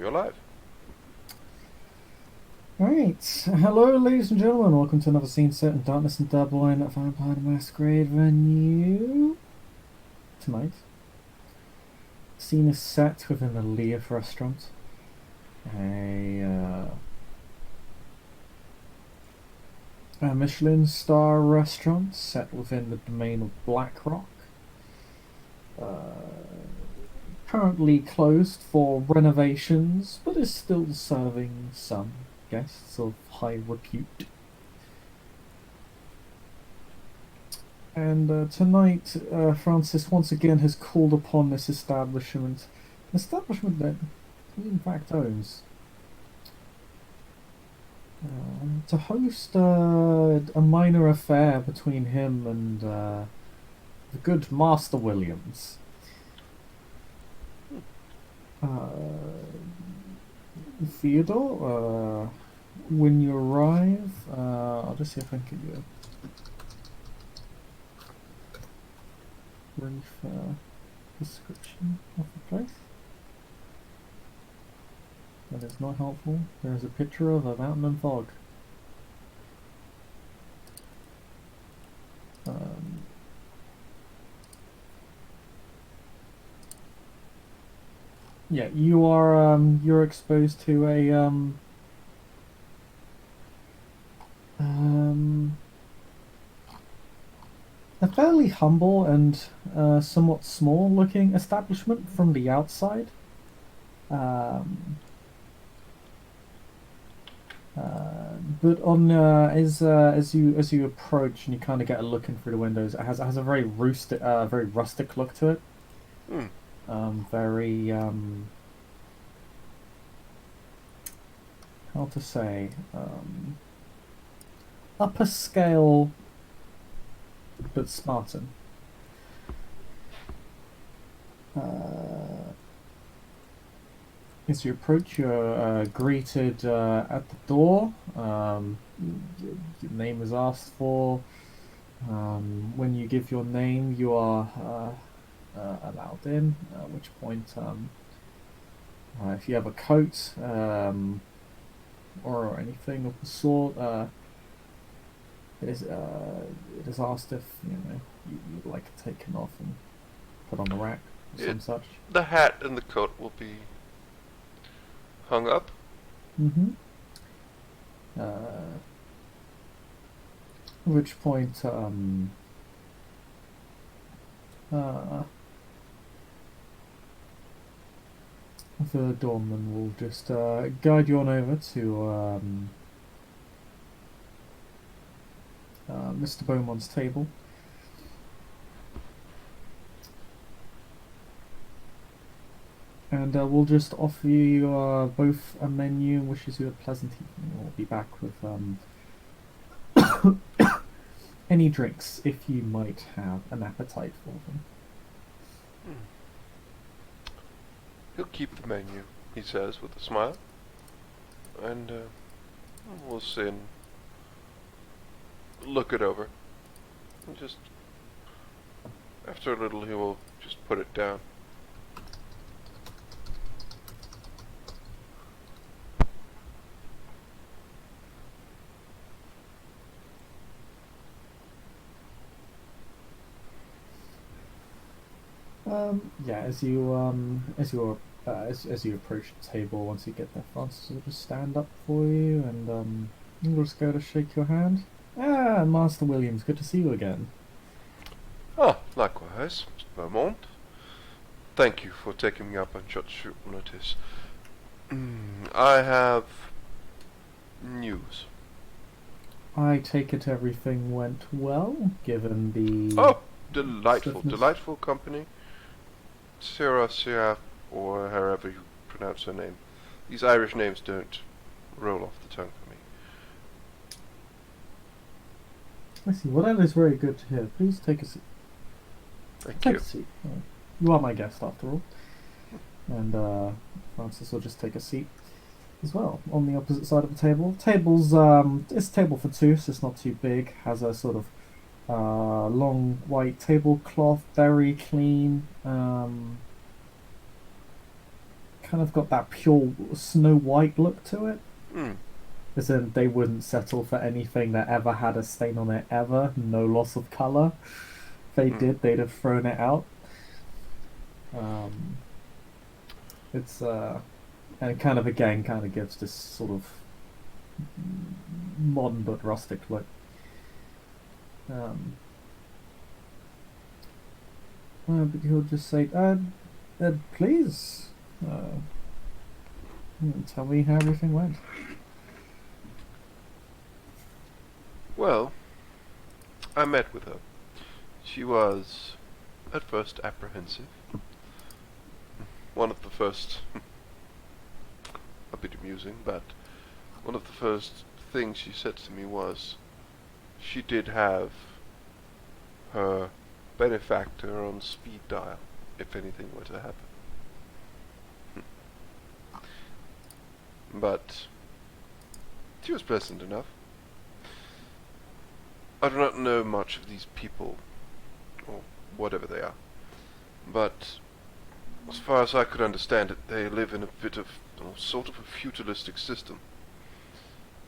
you're live. Alright, hello ladies and gentlemen, welcome to another scene set in Darkness and Dublin at Vampire the Masquerade venue. Tonight, scene is set within the Leaf restaurant, a Michelin star restaurant set within the domain of Blackrock. Currently closed for renovations, but is still serving some guests of high repute. And tonight, Francis once again has called upon this establishment that he in fact owns, to host a minor affair between him and the good Master Williams. Theodore, when you arrive, I'll just see if I can give you a brief description of the place. That is not helpful. There is a picture of a mountain and fog. Yeah, you're exposed to a fairly humble and somewhat small-looking establishment from the outside. But on as you approach and you kind of get a look in through the windows, it has a very rustic look to it. Very how to say, upper scale but Spartan. As you approach, you're greeted at the door. Your name is asked for. When you give your name, you are allowed in. At which point, if you have a coat or anything of the sort, it is asked if you'd like it taken off and put on the rack or some such. The hat and the coat will be hung up. Mm-hmm. At which point, the doorman will just guide you on over to Mr. Beaumont's table. And we'll just offer you both a menu and wishes you a pleasant evening. We'll be back with any drinks if you might have an appetite for them. He'll keep the menu, he says with a smile. And we'll sit and look it over. And just after a little he will just put it down. Yeah, as you approach the table, once you get there, Francis will just stand up for you, and we'll just go to shake your hand. Ah, Master Williams, good to see you again. Ah, likewise, Mr. Beaumont. Thank you for taking me up on such short notice. I have news. I take it everything went well, given the... Oh, delightful, stiffness. delightful company. Sarah, or however you pronounce her name. These Irish names don't roll off the tongue for me. I see. Well, that is very good to hear. Please take a seat. Thank Take you. a seat. You are my guest, after all. And Francis will just take a seat as well on the opposite side of the table. It's a table for two, so it's not too big. Has a sort of long white tablecloth, very clean, kind of got that pure Snow White look to it. Hmm. As in, they wouldn't settle for anything that ever had a stain on it ever. No loss of color. If they Hmm. did, they'd have thrown it out. Um, it's and kind of again kind of gives this sort of modern but rustic look. Um, but he'll just say, please, uh, tell me how everything went. Well, I met with her. She was, at first, apprehensive. One of the first, a bit amusing, but one of the first things she said to me was she did have her benefactor on speed dial if anything were to happen. But she was pleasant enough. I do not know much of these people, or whatever they are, but as far as I could understand it, they live in a bit of, sort of a feudalistic system.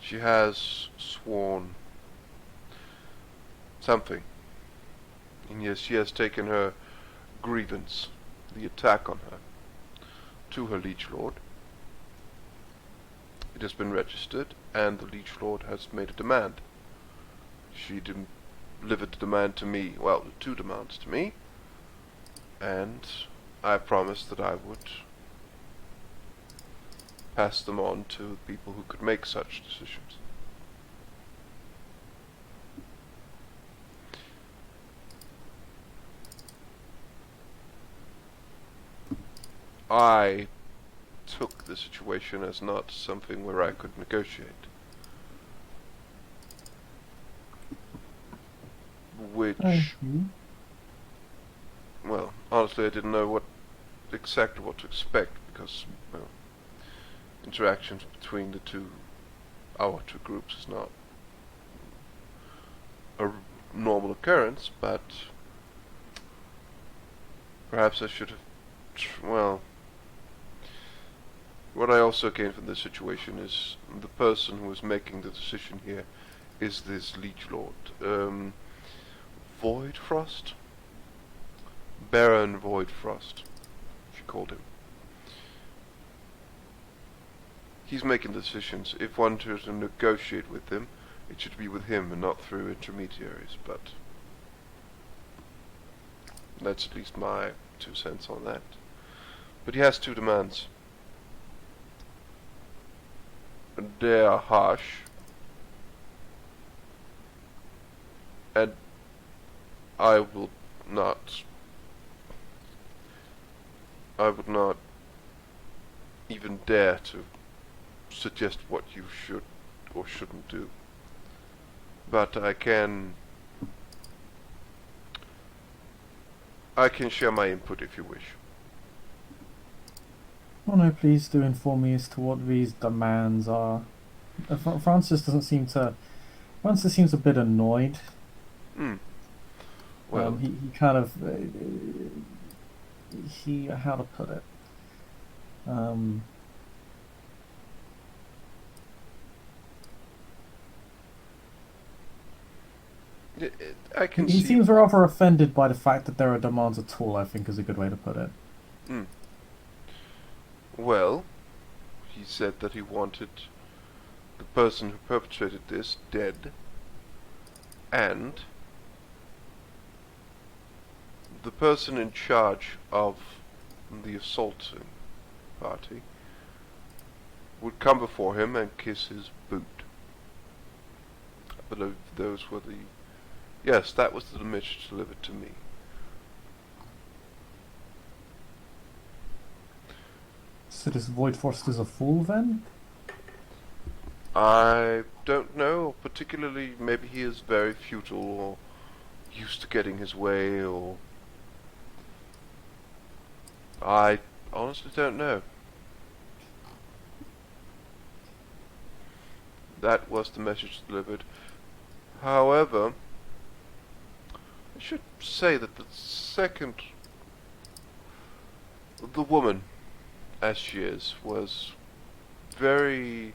She has sworn something, and yes, she has taken her grievance, the attack on her, to her liege lord. It has been registered, and the liege lord has made a demand. She delivered the demand to me, well, the two demands to me, and I promised that I would pass them on to people who could make such decisions. I took the situation as not something where I could negotiate. Which, well, honestly, I didn't know exactly what to expect because, well, interactions between our two groups is not a normal occurrence, but perhaps I should have, well, what I also gained from this situation is the person who is making the decision here is this liege lord, Voidfrost? Baron Voidfrost, she called him. He's making decisions. If one were to negotiate with him, it should be with him and not through intermediaries, but that's at least my 2 cents on that. But he has two demands. They are harsh, and I will not, I would not even dare to suggest what you should or shouldn't do. But I can share my input if you wish. Oh no, please do inform me as to what these demands are. Francis doesn't seem to. Francis seems a bit annoyed. Hmm. Well, He kind of how to put it. I can He see. seems rather offended by the fact that there are demands at all. I think is a good way to put it. Hmm. Well, he said that he wanted the person who perpetrated this dead, and the person in charge of the assaulting party would come before him and kiss his boot. I believe those were the... Yes, that was the message delivered to me. So this Void Frost is a fool then? I don't know, particularly maybe he is very futile or used to getting his way, or... I honestly don't know. That was the message delivered. However, I should say that the woman, as she is, was very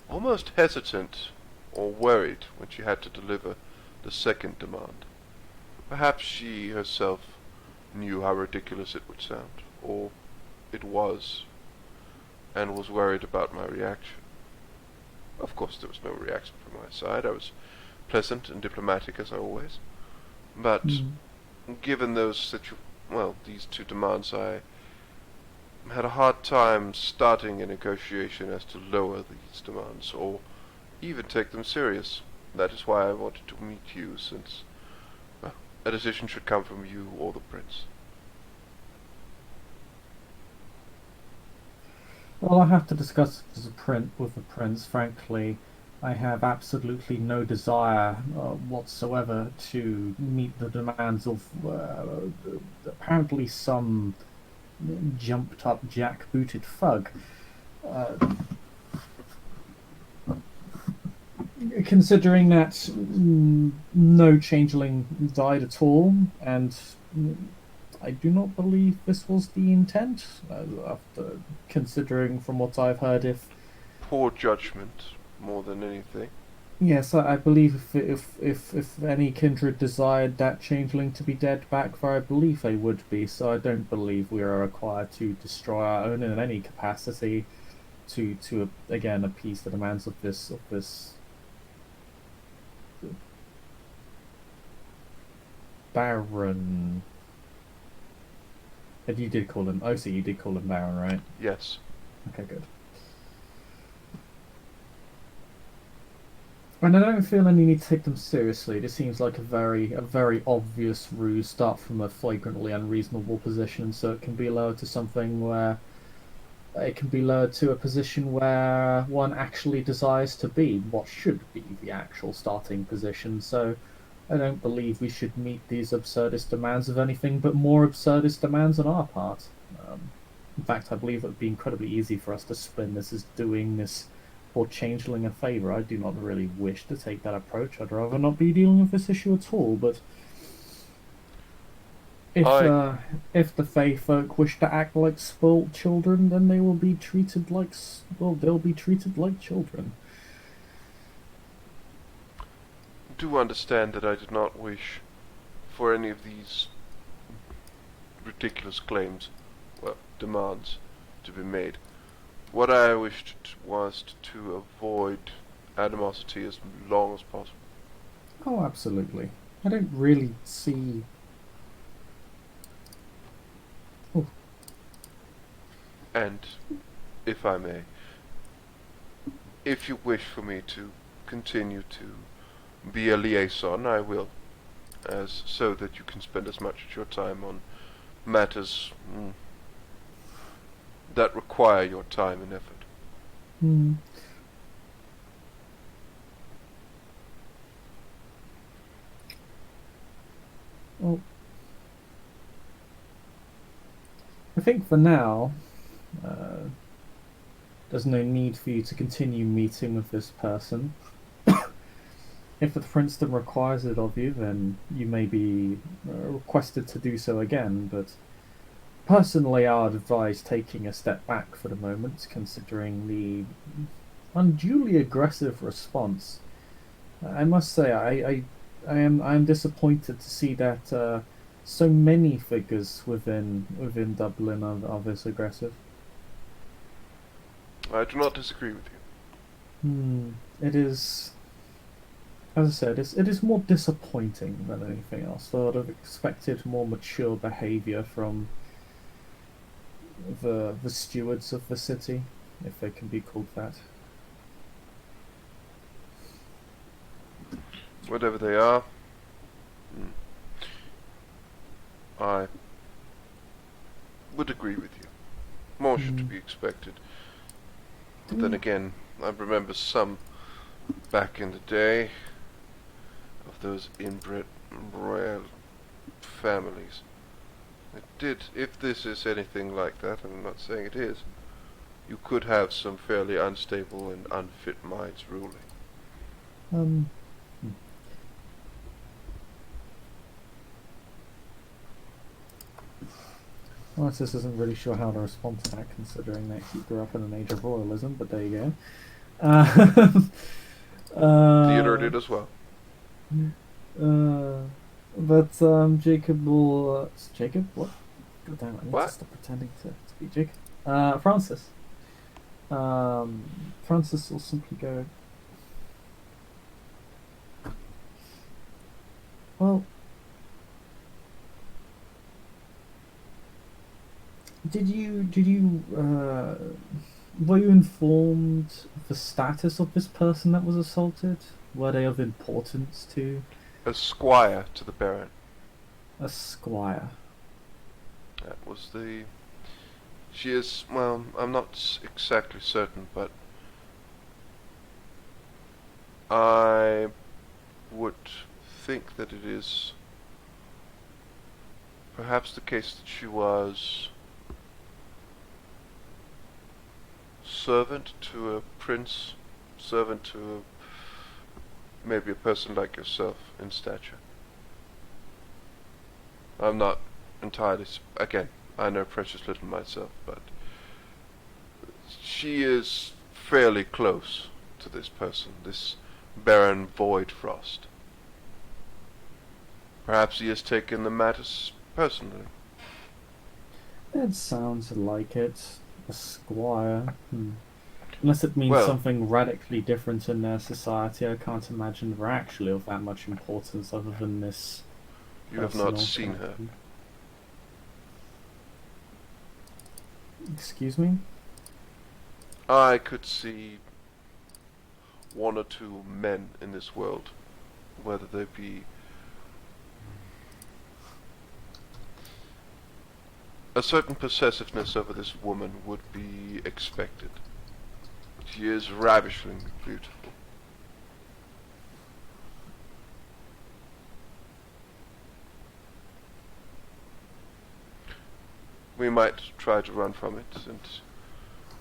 almost hesitant or worried when she had to deliver the second demand. Perhaps she herself knew how ridiculous it would sound, or it was, and was worried about my reaction. Of course, there was no reaction from my side. I was pleasant and diplomatic as always. But Mm. given these two demands, I had a hard time starting a negotiation as to lower these demands, or even take them serious. That is why I wanted to meet you, since well, a decision should come from you or the prince. Well, I have to discuss it as a print with the prince. Frankly, I have absolutely no desire whatsoever to meet the demands of apparently some jumped up jack-booted thug. Uh, Considering that no changeling died at all, and I do not believe this was the intent. After considering from what I've heard, if Poor judgment, more than anything. yes, I believe if any kindred desired that changeling to be dead back there, I believe they would be. So I don't believe we are required to destroy our own in any capacity to again appease the demands of this Baron. And you did call him. Oh, so you did call him Baron, right? Yes. Okay, good. And I don't feel any need to take them seriously. This seems like a very obvious ruse. Start from a flagrantly unreasonable position, so it can be lowered to something where it can be lowered to a position where one actually desires to be, what should be the actual starting position. So I don't believe we should meet these absurdist demands of anything but more absurdist demands on our part. In fact, I believe it would be incredibly easy for us to spin this as doing this or changeling a favour. I do not really wish to take that approach. I'd rather not be dealing with this issue at all. But if I uh, if the Fey folk wish to act like spoilt children, then they will be treated like they'll be treated like children. do understand that I did not wish for any of these ridiculous claims, well, demands, to be made. What I wished was to avoid animosity as long as possible. Oh, absolutely. I don't really see. Oh, And, if I may, if you wish for me to continue to be a liaison, I will, as so that you can spend as much of your time on matters that require your time and effort. hmm. Well, I think for now, uh, there's no need for you to continue meeting with this person. If the Princeton requires it of you, then you may be requested to do so again, but personally, I would advise taking a step back for the moment, considering the unduly aggressive response. I must say, I am disappointed to see that so many figures within Dublin are this aggressive. I do not disagree with you. It is, as I said, it is more disappointing than anything else. So I'd have expected more mature behaviour from the stewards of the city, if they can be called that. Whatever they are, I would agree with you. More should Mm. be expected. But then again, I remember some back in the day of those inbred royal families. It did, if this is anything like that, and I'm not saying it is, you could have some fairly unstable and unfit minds ruling. Um, Francis isn't really sure how to respond to that, considering that he grew up in an age of royalism, but there you go. Theodore Uh, did as well. uh, but Jacob will. Jacob? What? God damn! I need to What? stop pretending to be Jacob. Francis. Francis will simply go. Well, did you were you informed of the status of this person that was assaulted? Were they of importance to A squire to the Baron. a squire? That was the. She is, well, I'm not exactly certain, but I would think that it is perhaps the case that she was servant to a prince, servant to maybe a person like yourself in stature. I'm not entirely, again, I know precious little myself, but she is fairly close to this person, this Baron Voidfrost. Perhaps he has taken the matters personally. It sounds like it. A squire. Unless it means Well, something radically different in their society, I can't imagine they're actually of that much importance other than this you have not personal seen her. connection. Excuse me? I could see one or two men in this world, whether they be a certain possessiveness over this woman would be expected. She is ravishingly beautiful. We might try to run from it, and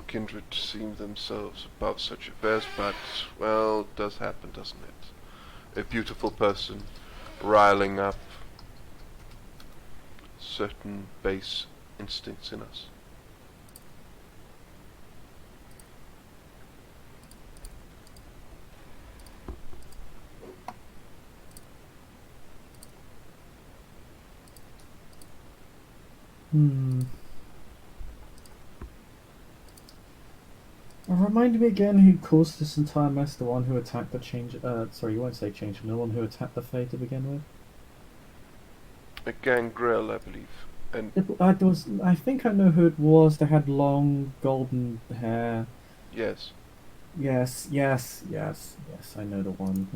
kindred seem themselves above such affairs, but, well, it does happen, doesn't it? A beautiful person riling up certain base instincts in us. Hmm. Remind me again who caused this entire mess, the one who attacked the change. Sorry, you won't say change, the one who attacked the Fae to begin with? A gangrel, I believe. And I think I know who it was. They had long golden hair. yes, Yes, I know the one.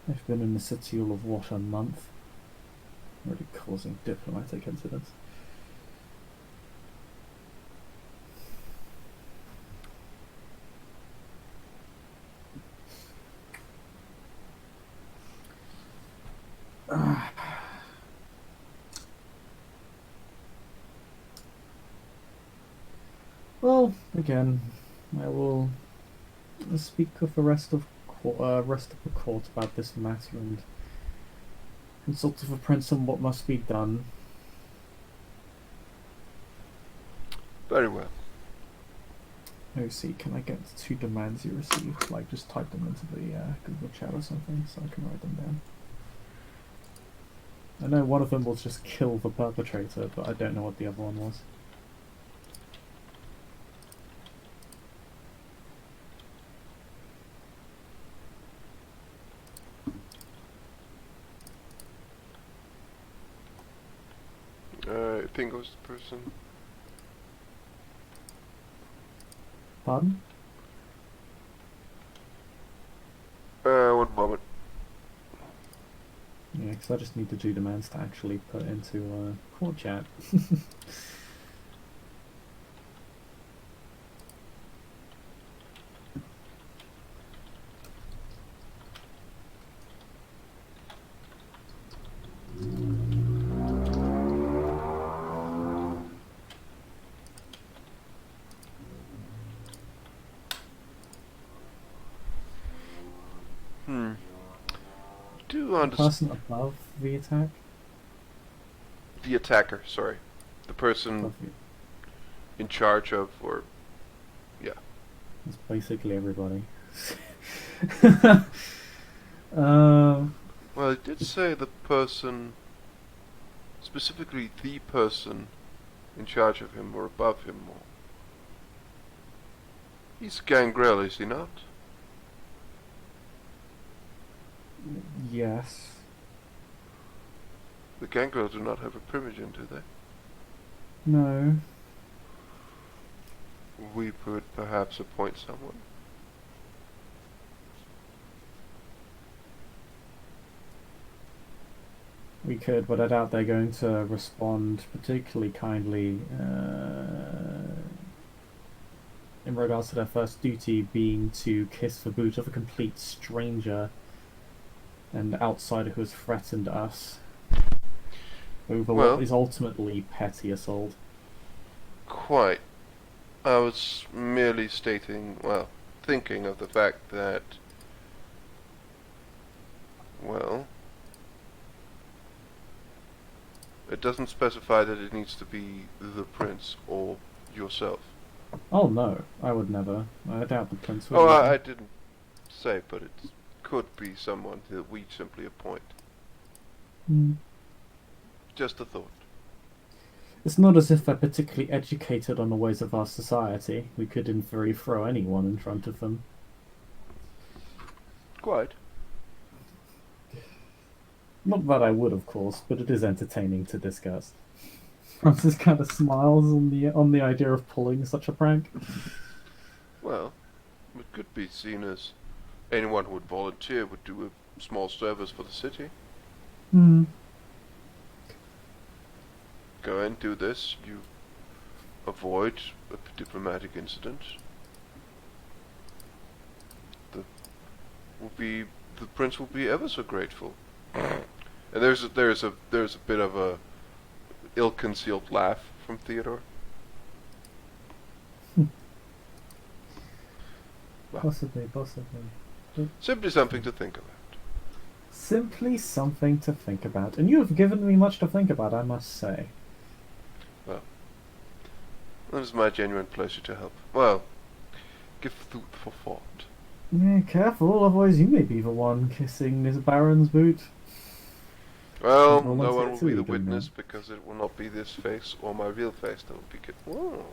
I've been in the city all of what, a month? Already causing diplomatic incidents. Well, again, I will speak with the rest of the court about this matter and consult with the prince on what must be done. very well. Oh, see, can I get the two demands you received? Like, just type them into the Google chat or something so I can write them down. I know one of them was just kill the perpetrator, but I don't know what the other one was. I think it was the person. Pardon? One moment. Yeah, because I just need the two demands to actually put into court chat. Hmm. Do The understand? person above the attack? The attacker, sorry. The person Buffy. in charge of, or, yeah. It's basically everybody. um, Well, it did say the person, specifically the person in charge of him or above him. Or he's Gangrel, is he not? yes. The Gangrel do not have a primogen, do they? No. We could perhaps appoint someone. We could, but I doubt they're going to respond particularly kindly in regards to their first duty being to kiss the boot of a complete stranger and outsider who has threatened us over Well, what is ultimately petty assault. quite. I was merely stating, well, thinking of the fact that, well, it doesn't specify that it needs to be the prince or yourself. Oh no, I would never. I doubt the prince would Oh, either. I didn't say, but it could be someone that we simply appoint. Hmm. Just a thought. It's not as if they're particularly educated on the ways of our society. We could, in theory, throw anyone in front of them. Quite. Not that I would, of course, but it is entertaining to discuss. Francis kind of smiles on the idea of pulling such a prank. Well, it could be seen as anyone who would volunteer would do a small service for the city. Hmm. Go and do this. You avoid a diplomatic incident. The will be the prince will be ever so grateful. And there's a bit of a ill-concealed laugh from Theodore. Well, Possibly. simply something to think about. Simply something to think about. And you have given me much to think about, I must say. Well, it is my genuine pleasure to help. Well, give food for thought. Yeah, careful, otherwise you may be the one kissing this Baron's boot. Well, Well, no once one it's will be you the doing witness that. because it will not be this face or my real face that will be Whoa.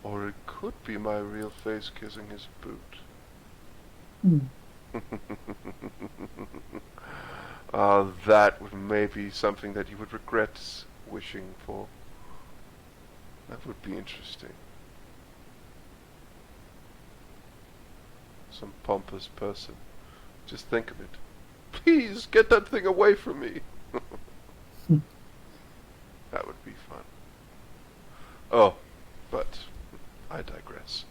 Or it could be my real face kissing his boot. Hmm. That would maybe something that you would regret wishing for. That would be interesting. Some pompous person. Just think of it. Please, get that thing away from me. That would be fun. Oh, but I digress.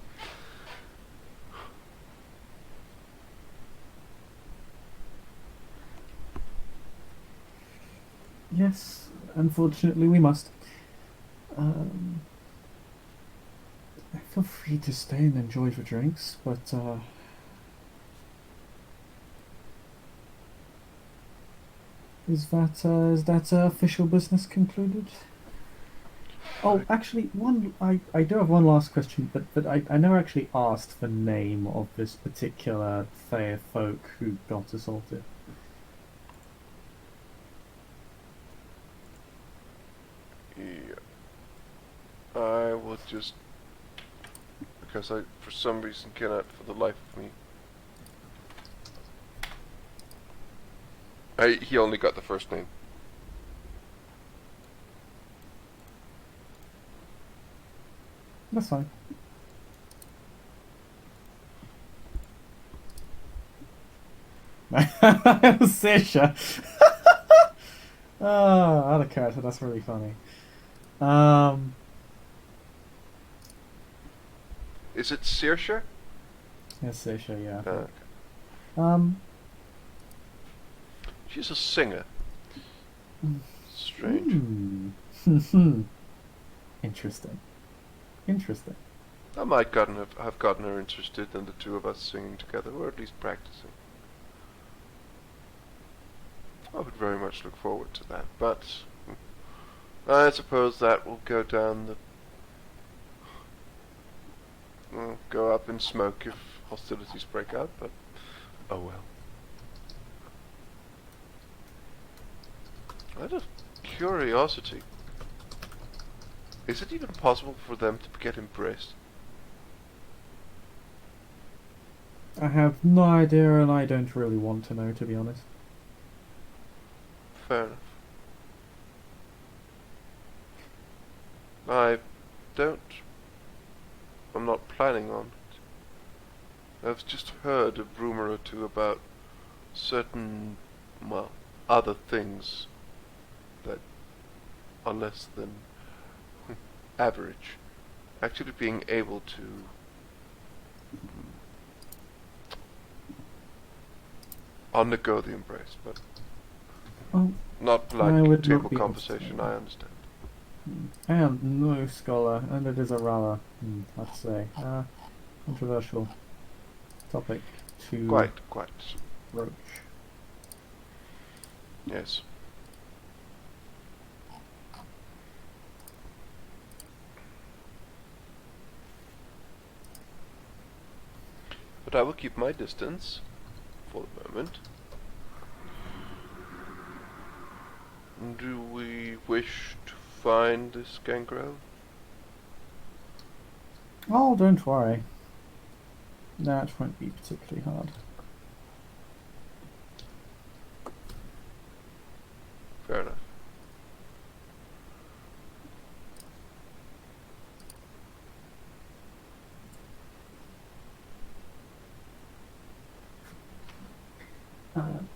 Yes, unfortunately we must. Feel free to stay and enjoy the drinks, but is that official business concluded? Oh, actually, I do have one last question, but I never actually asked the name of this particular fair folk who got assaulted. Yeah. I will just, because I for some reason cannot for the life of me. He only got the first name. That's fine. Sisha. Oh, out of character. That's really funny. Um, Is it Saoirse? yes, Sisha. Yeah. Okay. Um. She's a singer. Strange. Interesting. Interesting. I might have gotten her interested in the two of us singing together, or at least practicing. I would very much look forward to that, but I suppose that will go down the... go up in smoke if hostilities break out, but oh well. Out of curiosity, is it even possible for them to get embraced? I have no idea, and I don't really want to know, to be honest. Fair enough. I don't... I'm not planning on it. I've just heard a rumor or two about certain, well, other things that are less than average. Actually being able to undergo the embrace, but Well, not I like would table not be able to say conversation, that. I understand. I am no scholar, and it is a rather, let's say, controversial topic to Quite. broach. Yes. But I will keep my distance for the moment. Do we wish to find this gangrel? Oh, don't worry. That won't be particularly hard. Fair enough.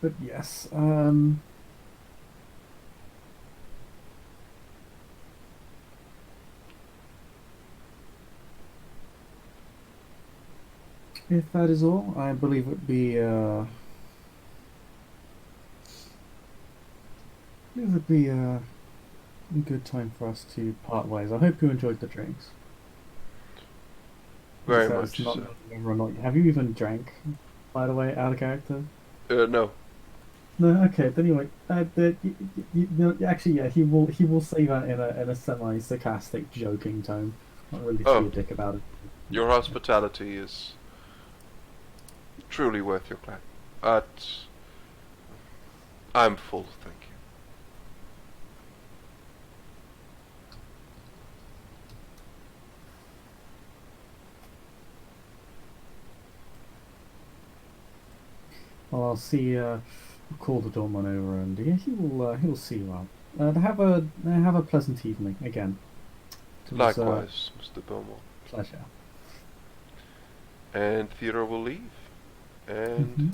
But yes, if that is all, I believe it would be a good time for us to part ways. I hope you enjoyed the drinks. Very So it's much not so. whether or not. Have you even drank, by the way, out of character? No. No, okay. But anyway, no, actually, yeah, he will say that in a semi-sarcastic, joking tone, not really to be Oh, a dick about it. your hospitality is truly worth your clan. But I'm full, thank you. Well, I'll see. Call the doorman over, and yeah, he'll see you out. Have a pleasant evening again. It was a Likewise, Mr. Beaumont. pleasure. And Theodore will leave. And Hmm.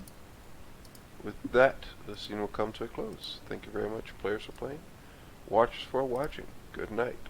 with that, the scene will come to a close. Thank you very much, players, for playing. Watchers for watching. Good night.